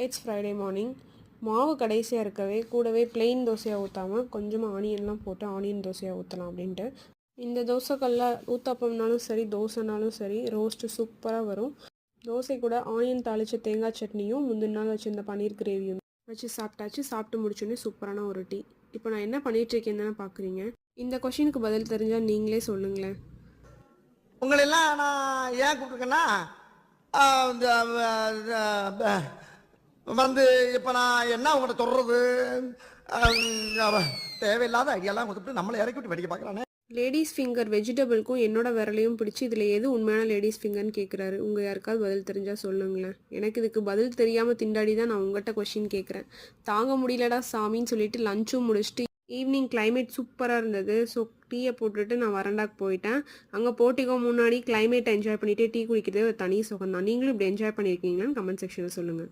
It's Friday morning. மாவு கடைசியாக இருக்கவே கூடவே பிளெயின் தோசையாக ஊற்றாமல் கொஞ்சமாக ஆனியன்லாம் போட்டு ஆனியன் தோசையாக ஊற்றலாம் அப்படின்ட்டு. இந்த தோசைக்கல்ல ஊத்தப்பம்னாலும் சரி தோசைனாலும் சரி ரோஸ்ட்டு சூப்பராக வரும். தோசை கூட ஆனியன் தாளித்த தேங்காய் சட்னியும் முந்தின நாள் வச்சுருந்த பன்னீர் கிரேவியும் வச்சு சாப்பிட்டாச்சு. சாப்பிட்டு முடிச்சோடனே சூப்பரான ஒரு டீ. இப்போ நான் என்ன பண்ணிகிட்ருக்கேன்னு தானே பார்க்குறீங்க. இந்த கொஷினுக்கு பதில் தெரிஞ்சால் நீங்களே சொல்லுங்களேன். உங்களெல்லாம் நான் ஏன் கூப்பிட்டுருக்கேன்னா வந்து இப்போ நான் என்ன உங்கள்கிட்ட சொல்கிறது, தேவையில்லாத ஐடியாலாம் கொடுத்துட்டு நம்மளை இறக்கி விட்டு வெடிக்க பார்க்குறானே. லேடிஸ் ஃபிங்கர் வெஜிடபிள்க்கும் என்னோட விரலையும் பிடிச்சி இதில் எது உண்மையான லேடிஸ் ஃபிங்கர்னு கேட்குறாரு. உங்கள் யாருக்காவது பதில் தெரிஞ்சால் சொல்லுங்களேன். எனக்கு இதுக்கு பதில் தெரியாமல் திண்டாடி தான் நான் உங்கள்கிட்ட கொஷின் கேட்குறேன். தாங்க முடியலடா சாமின்னு சொல்லிட்டு லஞ்சும் முடிச்சுட்டு ஈவினிங் கிளைமேட் சூப்பராக இருந்தது. ஸோ டீயை போட்டுட்டு நான் வரண்டாக்கு போயிட்டேன். அங்கே போட்டிக்கோ முன்னாடி கிளைமேட்டை என்ஜாய் பண்ணிவிட்டு டீ குடிக்கிறது ஒரு தனி சுகம் தான். நீங்களும் இப்படி என்ஜாய் பண்ணியிருக்கீங்களான்னு கமெண்ட் செக்ஷனில் சொல்லுங்கள்.